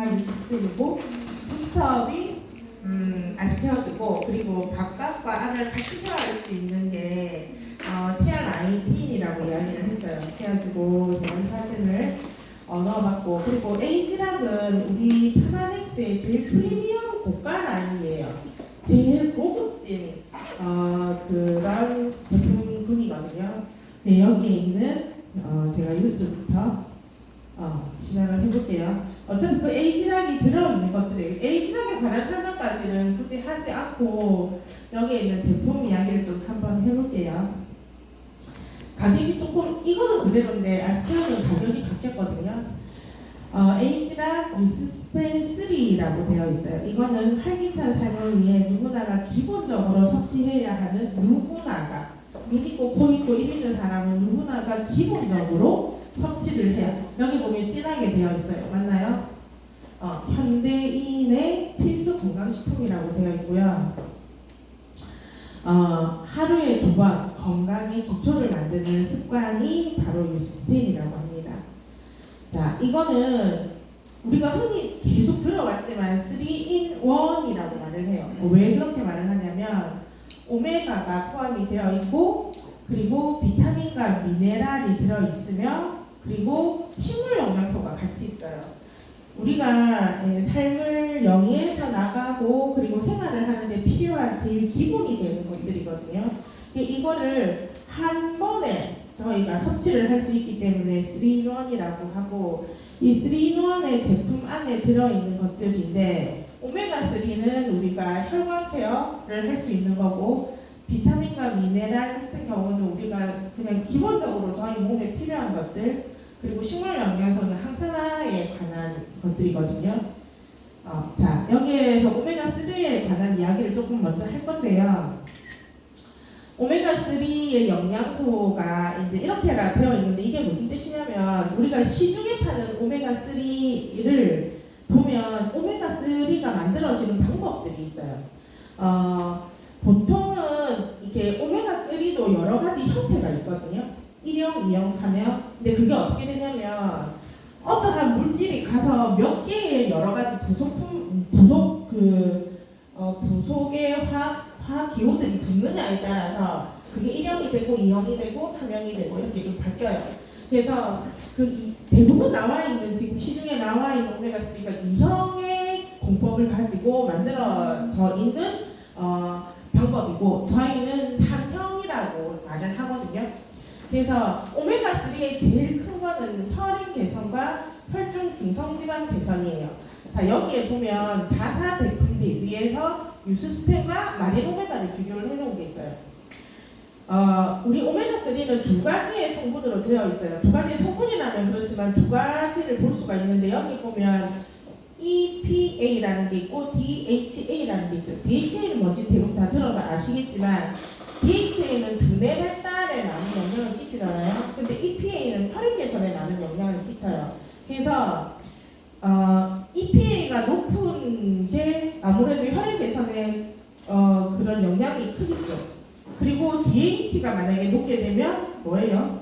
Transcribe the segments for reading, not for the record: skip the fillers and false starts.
유스펜이고 부스트업이 아스테어스고 그리고 바깥과 안을 같이 사용할 수 있는 게 TR19이라고 이야기를 했어요. 아스테어스고 제가 이 사진을 넣어봤고 그리고 에이지락은 우리 파마넥스의 제일 프리미엄 고가 라인이에요. 제일 고급진 그런 제품군이거든요. 네, 여기에 있는 제가 뉴스부터 시작을 해볼게요. 어차피 그 에이지락이 들어있는 것들이 에이지락에 관한 설명까지는 굳이 하지 않고 여기에 있는 제품 이야기를 좀 한번 해볼게요. 가격이 조금 이거는 그대로인데 아스테어는 가격이 바뀌었거든요. 에이지락 유스펜 3라고 되어 있어요. 이거는 활기찬 삶을 위해 누구나가 기본적으로 섭취해야 하는 누구나가 눈 있고 코 있고 입 있는 사람은 누구나가 기본적으로 섭취를 해요. 여기 보면 진하게 되어 있어요. 맞나요? 현대인의 필수 건강식품이라고 되어 있고요. 하루에 2번 건강의 기초를 만드는 습관이 바로 유스펜이라고 합니다. 자, 이거는 우리가 흔히 계속 들어왔지만 3-in-1이라고 말을 해요. 왜 그렇게 말을 하냐면 오메가가 포함이 되어 있고 그리고 비타민과 미네랄이 들어있으며 그리고 식물 영양소가 같이 있어요. 우리가 삶을 영위해서 나가고 그리고 생활을 하는데 필요한 제일 기본이 되는 것들이거든요. 이거를 한 번에 저희가 섭취를 할 수 있기 때문에 3-in-1이라고 하고 이 3-in-1의 제품 안에 들어있는 것들인데 오메가3는 우리가 혈관 케어를 할 수 있는 거고 비타민과 미네랄 같은 경우는 우리가 그냥 기본적으로 저희 몸에 필요한 것들 그리고 식물 영양소는 항산화에 관한 것들이거든요. 자, 여기에서 오메가3에 관한 이야기를 조금 먼저 할 건데요. 오메가3의 영양소가 이제 이렇게 되어 있는데 이게 무슨 뜻이냐면 우리가 시중에 파는 오메가3를 보면 오메가3가 만들어지는 방법들이 있어요. 보통은 이렇게 오메가3도 여러 가지 형태가 있거든요. 1형, 2형, 3형. 근데 그게 어떻게 되냐면 어떠한 물질이 가서 몇 개의 여러 가지 부속의 화학 기호들이 붙느냐에 따라서 그게 1형이 되고 2형이 되고 3형이 되고 이렇게 좀 바뀌어요. 그래서 대부분 나와 있는 지금 시중에 나와 있는 오메가3가 2형의 공법을 가지고 만들어져 있는 방법이고 저희는 3형이라고 말을 하거든요. 그래서 오메가3의 제일 큰 거는 혈인 개선과 혈중 중성지방 개선이에요. 자, 여기에 보면 자사 제품 대비해서 유스펜과 마린 오메가를 비교를 해놓은 게 있어요. 우리 오메가3는 2가지의 성분으로 되어 있어요. 2가지의 성분이라면 그렇지만 2가지를 볼 수가 있는데 여기 보면 EPA라는 게 있고 DHA라는 게 있죠. DHA는 뭔지 대부분 다 들어서 아시겠지만 DHA는 두뇌 발달에 많은 영향을 끼치잖아요. 근데 EPA는 혈액 개선에 많은 영향을 끼쳐요. 그래서 EPA가 높은 게 아무래도 혈액 개선에 그런 영향이 크겠죠. 그리고 DH가 만약에 높게 되면 뭐예요?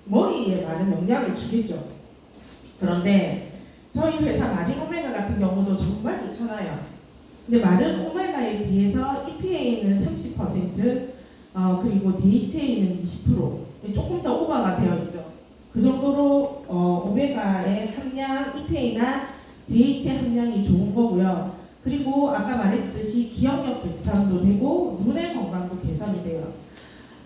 머리에 많은 영향을 주겠죠. 그런데 저희 회사 마린 오메가 같은 경우도 정말 좋잖아요. 근데 마른 오메가에 비해서 EPA는 30%, 그리고 DHA는 20%, 조금 더 오버가 되어 있죠. 그 정도로 오메가의 함량, EPA나 DHA 함량이 좋은 거고요. 그리고 아까 말했듯이 기억력 개선도 되고 눈의 건강도 개선이 돼요.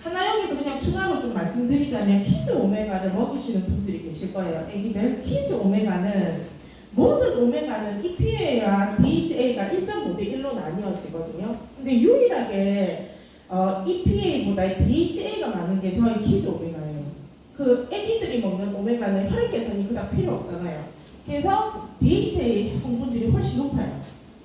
하나 여기서 그냥 추가로 좀 말씀드리자면 키즈 오메가를 먹이시는 분들이 계실 거예요. 애기들 키즈 오메가는 모든 오메가는 EPA와 DHA가 1.5대 1로 나뉘어지거든요. 근데 유일하게 EPA보다 DHA가 많은 게 저희 키즈 오메가예요. 그 애기들이 먹는 오메가는 혈액 개선이 그닥 필요 없잖아요. 그래서 DHA 성분들이 훨씬 높아요.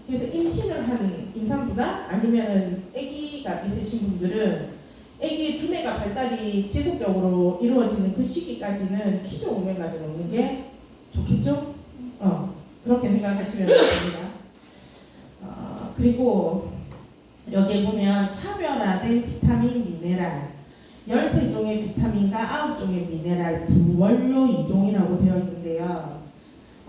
그래서 임신을 한 임산부나 아니면은 아기가 있으신 분들은 아기의 두뇌가 발달이 지속적으로 이루어지는 그 시기까지는 키즈 오메가를 먹는 게 좋겠죠? 그렇게 생각하시면 됩니다. 그리고 여기에 보면 차별화된 비타민, 미네랄 13종의 비타민과 9종의 미네랄, 부원료 2종이라고 되어 있는데요.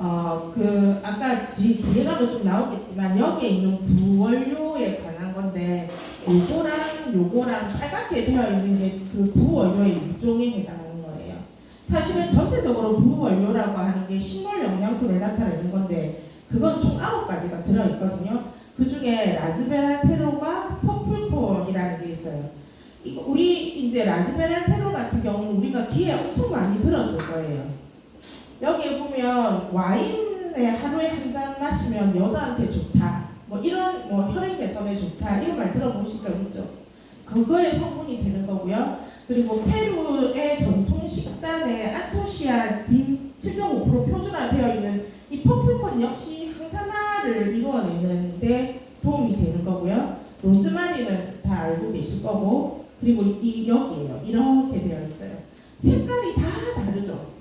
아까 뒤에 가면 좀 나오겠지만 여기에 있는 부원료에 관한 건데 요거랑 빨갛게 되어 있는 게 그 부원료의 이종에 해당하는 거예요. 사실은 전체적으로 부원료라고 하는 게 식물 영양소를 나타내는 건데 그건 총 9가지가 들어있거든요. 그 중에 라즈베라테로가 퍼플콘이라는 게 있어요. 우리 이제 라즈베라테로 같은 경우는 우리가 귀에 엄청 많이 들었을 거예요. 여기에 보면 와인에 하루에 한 잔 마시면 여자한테 좋다. 뭐 이런 혈액 개선에 좋다. 이런 말 들어보신 적 있죠? 그거의 성분이 되는 거고요. 그리고 페루의 전통 식단에 안토시아닌 7.5% 표준화되어 있는 이 퍼플콘 역시 항산화를 이루어내는데 도움이 되는 거고요. 로즈마리는 다 알고 계실 거고, 그리고 여기에요. 이렇게 되어 있어요. 색깔이 다 다르죠.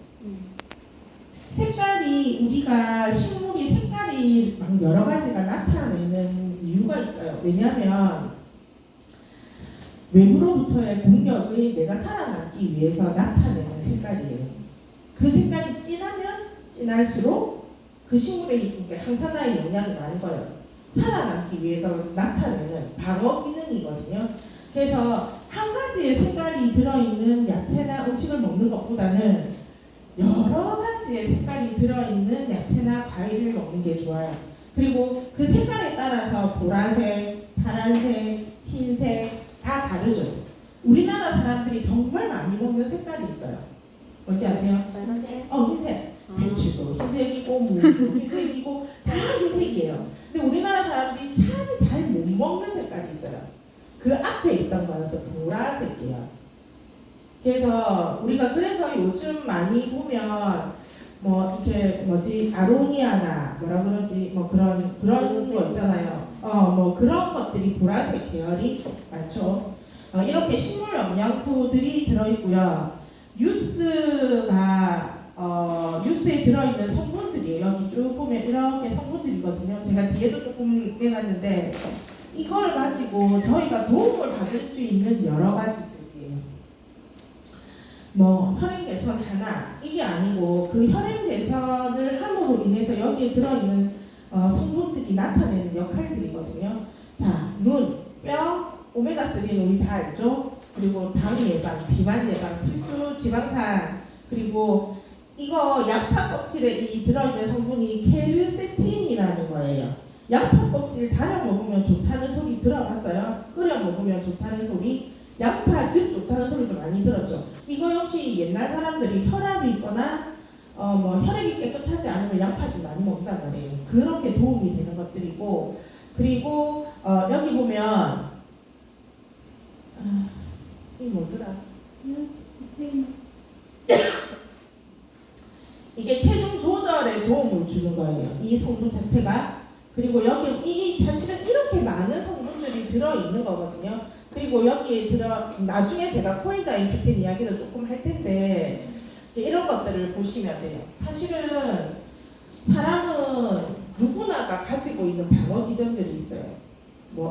색깔이 우리가 식물이 색깔이 막 여러 가지가 나타내는 이유가 있어요. 왜냐하면 외부로부터의 공격을 내가 살아남기 위해서 나타내는 색깔이에요. 그 색깔이 진하면 진할수록 그 식물의 항산화의 영향이 많은 거예요. 살아남기 위해서 나타내는 방어 기능이거든요. 그래서 한 가지의 색깔이 들어있는 야채나 음식을 먹는 것보다는 여러 가지의 색깔이 들어있는 야채나 과일을 먹는 게 좋아요. 그리고 그 색깔에 따라서 보라색, 파란색, 흰색 다 다르죠. 우리나라 사람들이 정말 많이 먹는 색깔이 있어요. 뭔지 아세요? 빨간색? 흰색. 배추도 흰색이고 무도 흰색이고 다 흰색이에요. 근데 우리나라 사람들이 참 잘 못 먹는 색깔이 있어요. 그 앞에 있던 거여서 보라색이에요. 그래서 우리가 요즘 많이 보면 이렇게 아로니아나 뭐라 그러지 그런 거 있잖아요. 그런 것들이 보라색 계열이 많죠. 이렇게 식물 영양소들이 들어있고요. 유스에 들어있는 성분들이에요. 여기 쭉 보면 이렇게 성분들이거든요. 제가 뒤에도 조금 내놨는데 이걸 가지고 저희가 도움을 받을 수 있는 여러 가지들이에요. 혈액 개선 하나 이게 아니고 그 혈액 개선을 함으로 인해서 여기에 들어있는 성분들이 나타내는 역할들이거든요. 자, 눈, 뼈, 오메가3는 우리 다 알죠? 그리고 당 예방, 비만 예방, 필수 지방산, 그리고 이거 양파 껍질에 들어있는 성분이 케르세틴이라는 거예요. 양파 껍질 달여 먹으면 좋다는 소리 들어봤어요? 끓여 먹으면 좋다는 소리? 양파즙 좋다는 소리도 많이 들었죠. 이거 역시 옛날 사람들이 혈압이 있거나 혈액이 깨끗하지 않으면 양파즙 많이 먹는단 말이에요. 그렇게 도움이 되는 것들이고, 그리고 여기 보면 이 뭐더라? 이게 체중 조절에 도움을 주는 거예요. 이 성분 자체가. 그리고 여기 사실은 이렇게 많은 성분들이 들어있는 거거든요. 그리고 여기에 나중에 제가 코엔자임 Q10 이야기도 조금 할 텐데 이런 것들을 보시면 돼요. 사실은 사람은 누구나가 가지고 있는 방어 기전들이 있어요.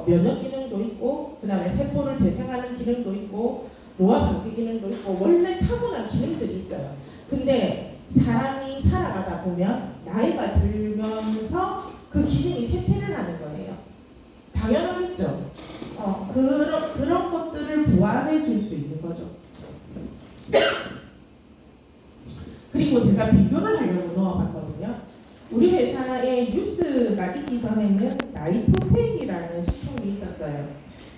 면역 기능도 있고, 그 다음에 세포를 재생하는 기능도 있고, 노화 방지 기능도 있고, 원래 타고난 기능들이 있어요. 근데 사람이 살아가다 보면 나이가 들면서 그 기능이 쇠퇴를 하는 거예요. 당연하겠죠. 그런 것들을 보완해 줄 수 있는 거죠. 그리고 제가 비교를 하려고 넣어봤거든요. 우리 회사에 뉴스가 있기 전에는 라이프팩이라는 식품이 있었어요.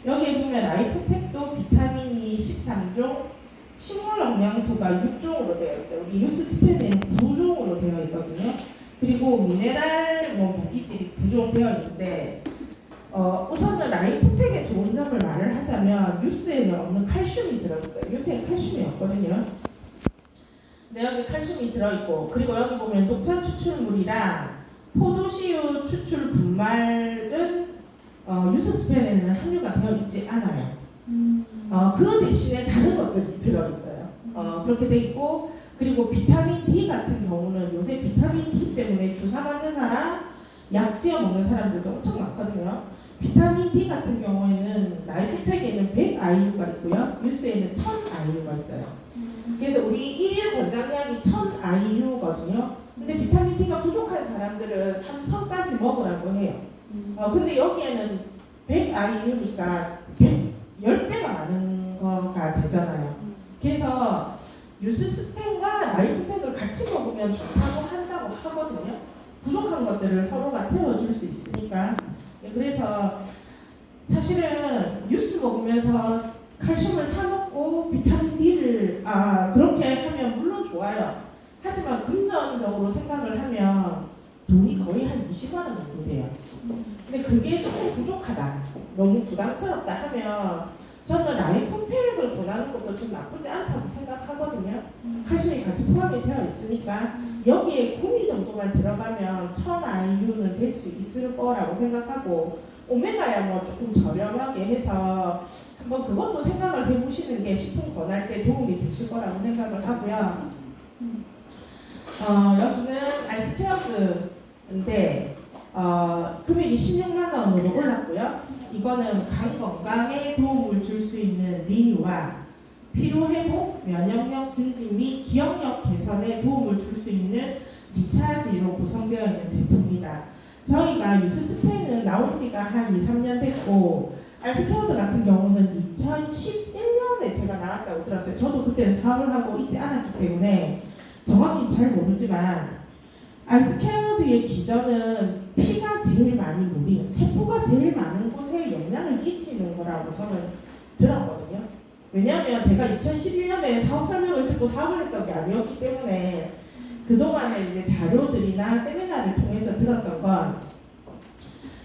여기에 보면 라이프팩도 비타민이 13종, 식물 영양소가 6종으로 되어 있어요. 우리 뉴스 스팸에는 9종으로 되어 있거든요. 그리고 미네랄 무기질이 9종 되어 있는데 우선은 라이프팩의 좋은 점을 말을 하자면 뉴스에는 없는 칼슘이 들어있어요. 뉴스에는 칼슘이 없거든요. 근데 여기 칼슘이 들어있고, 그리고 여기 보면 녹차 추출물이랑 포도씨유 추출 분말은 유스스펜에는 함유가 되어 있지 않아요. 그 대신에 다른 것들이 들어있어요. 그렇게 돼 있고, 그리고 비타민 D 같은 경우는 요새 비타민 D 때문에 주사 맞는 사람, 약 지어 먹는 사람들도 엄청 많거든요. 비타민 D 같은 경우에는 라이프팩에는 100IU가 있고요. 뉴스에는 1000IU가 있어요. 그래서 우리 1일 권장량이 1000IU거든요. 근데 근데 비타민 D가 부족한 사람들은 3,000까지 먹으라고 해요. 근데 여기에는 100IU니까 10배가 많은 거가 되잖아요. 그래서 뉴스스펜과 라이프펜을 같이 먹으면 좋다고 한다고 하거든요. 부족한 것들을 서로가 채워줄 수 있으니까. 그래서 사실은 뉴스 먹으면서 칼슘을 사 먹고 비타민 D를 그렇게 하면 물론 좋아요. 하지만 금전적으로 생각을 하면 돈이 거의 한 20만 원 정도 돼요. 근데 그게 조금 부족하다, 너무 부담스럽다 하면 저는 라이프팩을 권하는 것도 좀 나쁘지 않다고 생각하거든요. 칼슘이 같이 포함이 되어 있으니까 여기에 구미 정도만 들어가면 1000IU는 될 수 있을 거라고 생각하고, 오메가야 뭐 조금 저렴하게 해서 한번 그것도 생각을 해보시는 게 식품 권할 때 도움이 되실 거라고 생각을 하고요. 여기는 알스케어스인데 금액이 16만 원으로 올랐고요. 이거는 간 건강에 도움을 줄 수 있는 리뉴와 피로 회복, 면역력 증진 및 기억력 개선에 도움을 줄 수 있는 리차지로 구성되어 있는 제품입니다. 저희가 뉴스스펜은 나온 지가 한 2, 3년 됐고, 알스케어드 같은 경우는 2011년에 제가 나왔다고 들었어요. 저도 그때는 사업을 하고 있지 않았기 때문에 정확히 잘 모르지만, 알스케어드의 기전은 피가 제일 많이 모이는, 세포가 제일 많은 곳에 영향을 끼치는 거라고 저는 들었거든요. 왜냐하면 제가 2011년에 사업 설명을 듣고 사업을 했던 게 아니었기 때문에 그동안에 이제 자료들이나 세미나를 통해서 들었던 건,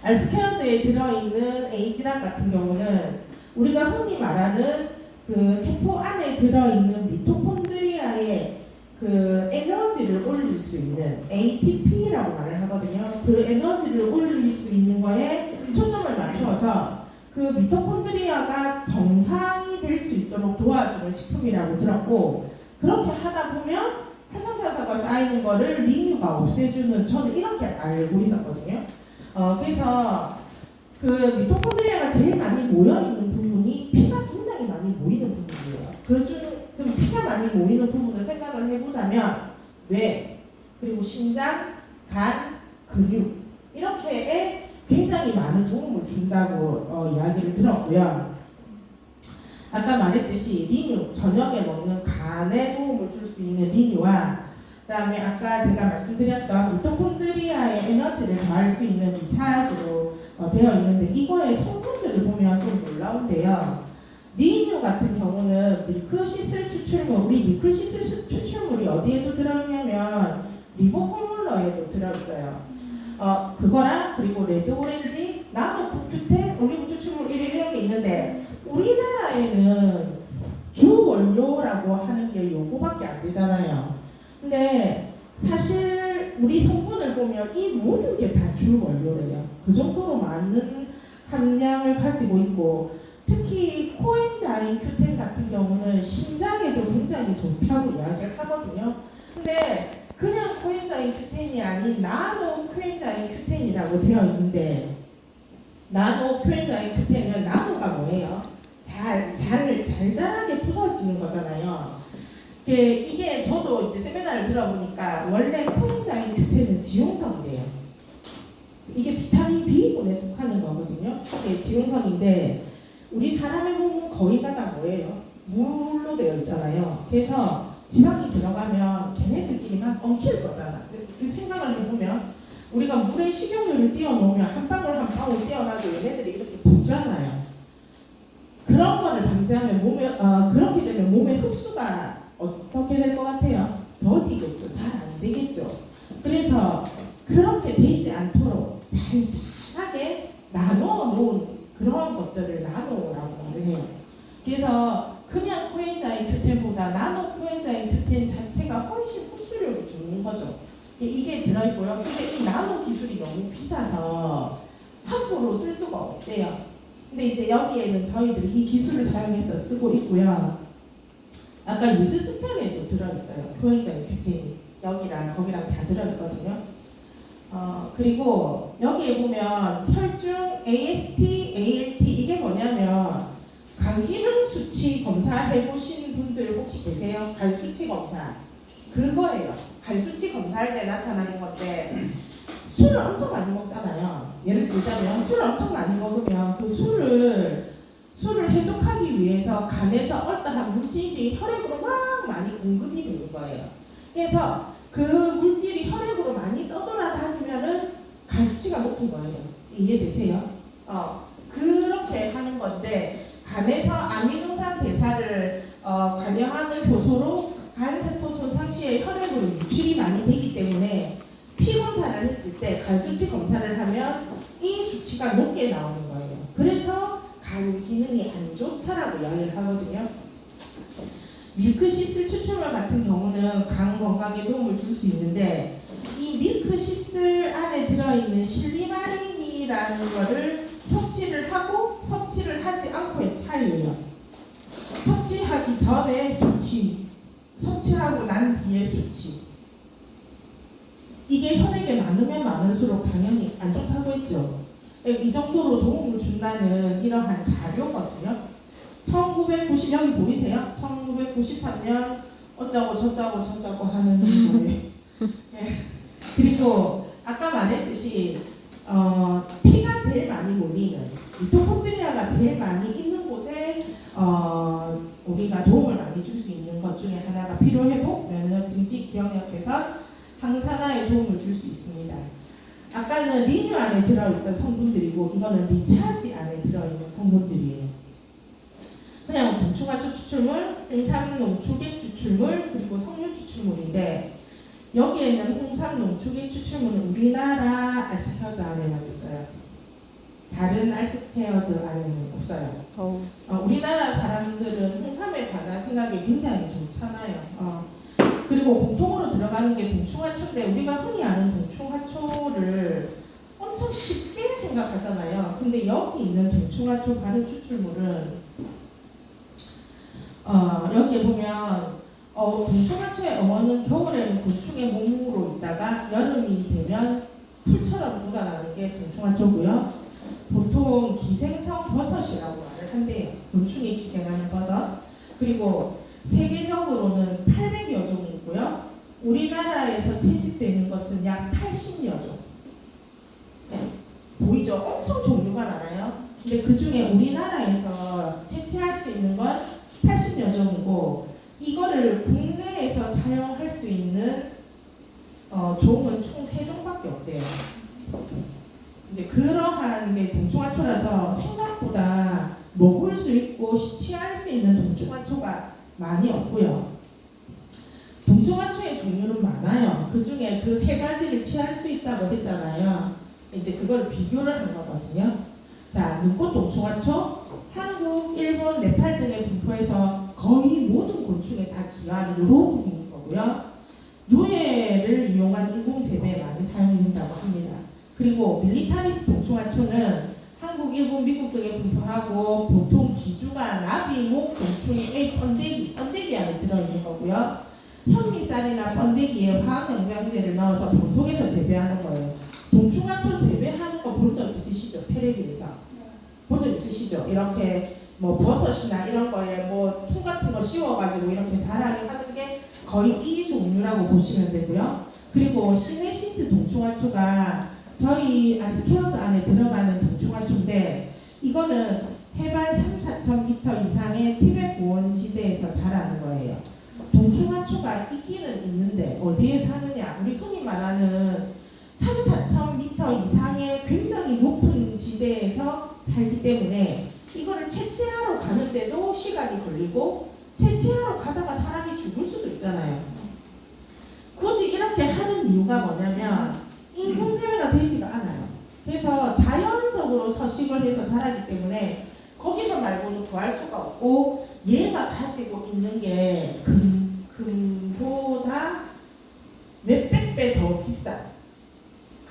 알스케어드에 들어있는 에이지락 같은 경우는 우리가 흔히 말하는 그 세포 안에 들어있는 미토콘드리아의 그 에너지를 올릴 수 있는 ATP라고 말을 하거든요. 그 에너지를 올릴 수 있는 거에 초점을 맞춰서 그 미토콘드리아가 정상이 될 수 있도록 도와주는 식품이라고 들었고, 그렇게 하다 보면 활성산소가 쌓이는 거를 리뉴가 없애주는, 저는 이렇게 알고 있었거든요. 그래서 그 미토콘드리아가 제일 많이 모여있는 부분이 피가 굉장히 많이 모이는 부분이에요. 그럼 피가 많이 모이는 부분을 생각을 해보자면 뇌, 그리고 심장, 간, 근육, 이렇게에 굉장히 많은 도움을 준다고 이야기를 들었고요. 아까 말했듯이 리뉴, 저녁에 먹는 간에 도움을 줄 수 있는 리뉴와, 그 다음에 아까 제가 말씀드렸던 미토콘드리아의 에너지를 더할 수 있는 리차지로 되어 있는데, 이거의 성분들을 보면 좀 놀라운데요. 리뉴 같은 경우는 밀크시슬 추출물, 우리 밀크시슬 추출물이 어디에도 들어있냐면 리보호롤러에도 들어있어요. 그거랑 그리고 레드 오렌지, 나노코큐텐, 올리브 추출물 이런 게 있는데, 우리나라에는 주 원료라고 하는 게 요거밖에 안 되잖아요. 근데 사실 우리 성분을 보면 이 모든 게 다 주 원료래요. 그 정도로 많은 함량을 가지고 있고, 특히 코엔자임 Q10 같은 경우는 심장에도 굉장히 좋다고 이야기를 하거든요. 근데 그냥 코엔자임 Q10이 아닌 나노 코엔자임 Q10이라고 되어 있는데, 나노 코엔자임 Q10은 나노가 뭐예요? 잘잘하게 부서지는 거잖아요. 이게 저도 이제 세미나를 들어보니까 원래 코엔자임 Q10은 지용성이래요. 이게 비타민 B군에 속하는 거거든요. 이게 지용성인데, 우리 사람의 몸은 거의 다 뭐예요? 물로 되어 있잖아요. 그래서 지방이 들어가면 걔네들끼리 막 엉킬 거잖아. 그 생각을 해보면 우리가 물에 식용유를 띄워놓으면 한 방울 한 방울 띄어놔도 얘네들이 이렇게 붙잖아요. 그런 거를 방지하면 그렇게 되면 몸의 흡수가 어떻게 될 것 같아요? 더디겠죠. 잘 안 되겠죠. 그래서 그렇게 되지 않도록 잘하게 나눠 놓은 그러한 것들을 나노라고 말을 해요. 그래서 그냥 코엔자임 Q10보다 나노 코엔자임 Q10 자체가 훨씬 흡수력이 좋은 거죠. 이게 들어있고요. 근데 이 나노 기술이 너무 비싸서 함부로 쓸 수가 없대요. 근데 이제 여기에는 저희들이 이 기술을 사용해서 쓰고 있고요. 아까 뉴스 스팸에도 들어있어요. 코엔자임 Q10이 여기랑 거기랑 다 들어있거든요. 그리고 여기에 보면 혈중 AST, ALT, 이게 뭐냐면 간 기능 수치 검사 해보신 분들 혹시 계세요? 간 수치 검사. 그거예요. 간 수치 검사할 때 나타나는 건데 술을 엄청 많이 먹잖아요. 예를 들자면 술을 엄청 많이 먹으면 그 술을 해독하기 위해서 간에서 어떠한 물질이 혈액으로 막 많이 공급이 되는 거예요. 그래서 그 물질이 혈액으로 많이 떠돌아다니면은 간 수치가 높은 거예요. 이해되세요? 그렇게 하는 건데 간에서 아미노산 대사를 관여하는 효소로 간세포 상시에 혈액으로 유출이 많이 되기 때문에 피 검사를 했을 때 간 수치 검사를 하면 이 수치가 높게 나오는 거예요. 그래서 간 기능이 안 좋다라고 이야기를 하거든요. 밀크시슬 추출물 같은 경우는 간 건강에 도움을 줄 수 있는데 이 밀크시슬 안에 들어있는 실리마린이라는 거를 섭취를 하고 섭취를 하지 않고의 차이예요. 섭취하기 전에 수치, 섭취하고 난 뒤에 수치. 이게 혈액에 많으면 많을수록 당연히 안 좋다고 했죠. 이 정도로 도움을 준다는 이러한 자료거든요. 1990 여기 보이세요? 1993년 어쩌고 저쩌고 하는 거예요. 네. 그리고 아까 말했듯이 피가 제일 많이 몰리는 미토콘드리아가 제일 많이 있는 곳에 우리가 도움을 많이 줄 수 있는 것 중에 하나가 피로회복, 면역 증식, 기억력 개선, 항산화에 도움을 줄 수 있습니다. 아까는 리뉴 안에 들어있던 성분들이고 이거는 리차지 안에 들어있는 성분들이에요. 그냥 동충하초 추출물, 홍삼농축액 추출물, 그리고 석류 추출물인데 여기에는 홍삼농축액 추출물은 우리나라 알스케어드 안에만 있어요. 다른 알스케어드 안에는 없어요. 우리나라 사람들은 홍삼에 관한 생각이 굉장히 좋잖아요. 그리고 공통으로 들어가는 게 동충하초인데 우리가 흔히 아는 동충하초를 엄청 쉽게 생각하잖아요. 근데 여기 있는 동충하초 발효 추출물은 여기에 보면 동충하초의 어원은 겨울에는 곤충의 몸으로 있다가 여름이 되면 풀처럼 돋아나는 게 동충하초고요. 보통 기생성 버섯이라고 말을 한대요. 곤충이 기생하는 버섯. 그리고 세계적으로는 800여 종이 있고요. 우리나라에서 채집되는 것은 약 80여 종. 네. 보이죠? 엄청 종류가 많아요. 근데 그 중에 우리나라에서 채취할 수 있는 건 80여 종이고 이거를 국내에서 사용할 수 있는 종은 총 3종밖에 없대요. 이제 그러한 게 동충하초라서 생각보다 먹을 수 있고 취할 수 있는 동충하초가 많이 없고요. 동충하초의 종류는 많아요. 그 중에 그 3가지를 취할 수 있다고 했잖아요. 이제 그걸 비교를 한 거거든요. 자, 눈꽃 동충하초, 한국, 일본, 네팔 등에 분포해서 거의 모든 곤충에 다 기여하는 이렇게 생긴 거고요. 누에를 이용한 인공 재배에 많이 사용이 된다고 합니다. 그리고 밀리타리스 동충하초는 한국, 일본, 미국 등에 분포하고 보통 기주가 나비, 목, 곤충의 번데기 안에 들어있는 거고요. 현미쌀이나 번데기에 화학영양제를 넣어서 방송에서 재배하는 거예요. 동충하초 재배하는 거 본 적 있으시죠? 텔레비에서 본 적 있으시죠? 이렇게 뭐 버섯이나 이런 거에 뭐 통 같은 거 씌워가지고 이렇게 자라게 하는 게 거의 이 종류라고 보시면 되고요. 그리고 시네시스 동충하초가 저희 알스케어드 안에 들어가는 동충하초인데 이거는 해발 3-4,000m 이상의 티베트 고원지대에서 자라는 거예요. 동충하초가 있기는 있는데 어디에 사느냐? 우리 흔히 말하는 3-4,000m 이상의 굉장히 높은 지대에서 살기 때문에 이거를 채취하러 가는데도 시간이 걸리고 채취하러 가다가 사람이 죽을 수도 있잖아요. 굳이 이렇게 하는 이유가 뭐냐면 인공재배가 되지가 않아요. 그래서 자연적으로 서식을 해서 자라기 때문에 거기서 말고는 구할 수가 없고 얘가 가지고 있는 게 금보다 몇백 배 더 비싼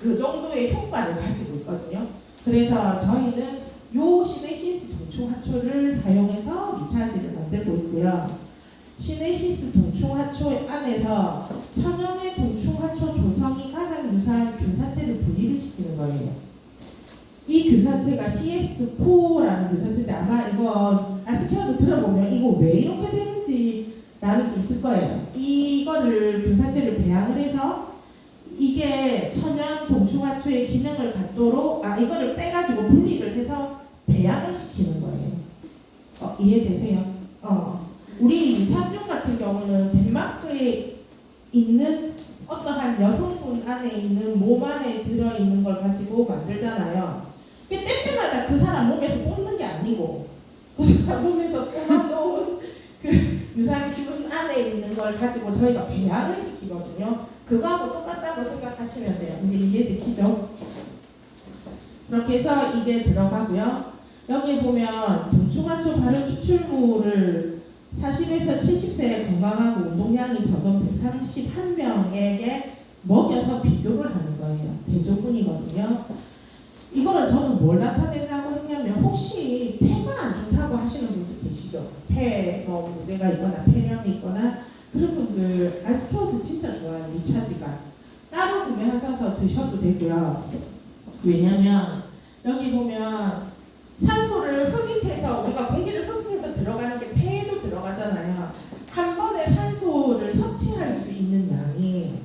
그 정도의 효과를 가지고 있거든요. 그래서 저희는 요 시네시스 동충하초를 사용해서 리차지를 만들고 있고요. 시네시스 동충하초 안에서 천연의 동충하초 조성이 가장 유사한 균사체를 분리를 시키는 거예요. 이 균사체가 CS4라는 균사체인데 아마 이거 알스케어드 들어보면 이거 왜 이렇게 되는지 라는 게 있을 거예요. 이거를 균사체를 배양을 해서 이게 천연 동충하초의 기능을 갖도록 이거를 빼가지고 분리를 해서 배양을 시키는 거예요. 이해되세요? 우리 유산균 같은 경우는 덴마크에 있는 어떠한 여성분 안에 있는 몸 안에 들어있는 걸 가지고 만들잖아요. 때때마다 그 사람 몸에서 뽑는 게 아니고 그 사람 몸에서 뽑아놓은 그 유산균 안에 있는 걸 가지고 저희가 배양을 시키거든요. 그거하고 똑같다고 생각하시면 돼요. 이제 이해되시죠? 그렇게 해서 이게 들어가고요. 여기 보면 동충하초 발효 추출물을 40에서 70세 건강하고 운동량이 적은 131명에게 먹여서 비교를 하는 거예요. 대조군이거든요. 이거는 저는 뭘 나타내려고 했냐면 혹시 폐가 안 좋다고 하시는 분들 계시죠? 폐 문제가 있거나 폐렴이 있거나 그런 분들 알스케오드 진짜 좋아요. 리차지가 따로 구매하셔서 드셔도 되고요. 왜냐면 여기 보면 산소를 흡입해서 우리가 공기를 흡입해서 들어가는 게 폐에도 들어가잖아요. 한 번에 산소를 섭취할 수 있는 양이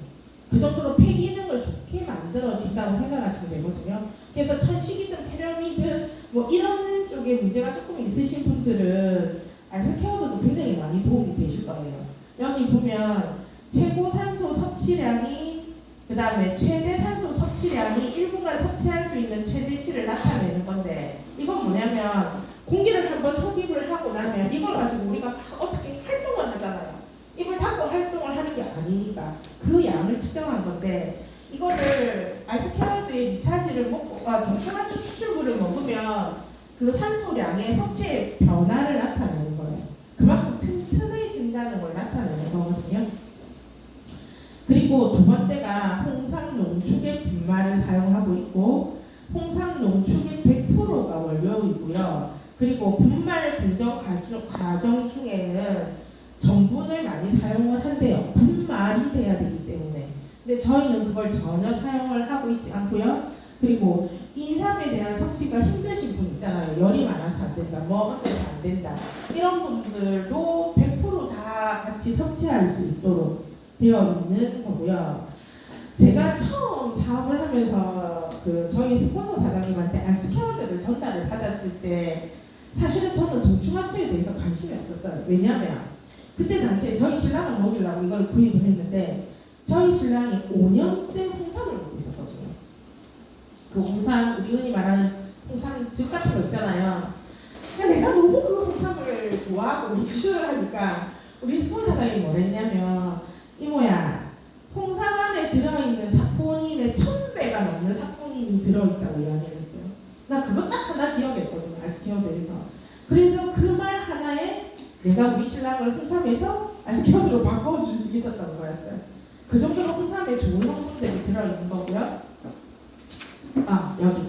그 정도로 폐 기능을 좋게 만들어준다고 생각하시면 되거든요. 그래서 천식이든 폐렴이든 뭐 이런 쪽에 문제가 조금 있으신 분들은 알스케어드도 굉장히 많이 도움이 되실 거예요. 여기 보면 최고 산소 섭취량이 그 다음에 최대 산소 섭취량이 1분간 섭취할 수 있는 최대치를 나타내는 건데 이건 뭐냐면 공기를 한번 흡입을 하고 나면 이걸 가지고 우리가 막 어떻게 활동을 하잖아요. 입을 닫고 활동을 하는 게 아니니까 그 양을 측정한 건데 이거를 알스케어드의 리차지를 먹고 동충하초 추출물을 먹으면 그 산소량의 섭취의 변화를 나타내는 거예요. 그만큼 튼튼해진다는 걸 나타내는 거거든요. 그리고 두 번째가 홍삼농축액 분말을 사용하고 있고 홍삼농축액 100%가 원료이고요. 그리고 분말 공정 과정 중에는 전분을 많이 사용을 한대요. 분말이 돼야 되기 때문에. 근데 저희는 그걸 전혀 사용을 하고 있지 않고요. 그리고 인삼에 대한 섭취가 힘드신 분 있잖아요. 열이 많아서 안 된다. 뭐 어째서 안 된다. 이런 분들도 100%다 같이 섭취할 수 있도록 되어 있는 거고요. 제가 처음 사업을 하면서 저희 스폰서 사장님한테 알스케어드를 전달을 받았을 때 사실은 저는 동충하초에 대해서 관심이 없었어요. 왜냐하면 그때 당시에 저희 신랑을 먹이려고 이걸 구입을 했는데 저희 신랑이 5년째 홍삼을 먹고 있었거든요. 그 홍삼, 우리 흔히 말하는 홍삼즙 같은 거 있잖아요. 그러니까 내가 너무 그 홍삼을 좋아하고 리슈를 하니까 우리 스폰서장이 뭐랬냐면 이모야, 홍삼 안에 들어있는 사포닌의 1000배가 넘는 사포닌이 들어있다고 이야기를 했어요. 나 그거 딱 하나 기억했거든요. 알스케어드에서. 그래서 그 말 하나에 내가 우리 신랑을 홍삼에서 알스케어드로 바꿔줄 수 있었던 거였어요. 그 정도로 홍삼에 좋은 성분들이 들어있는 거고요. 여기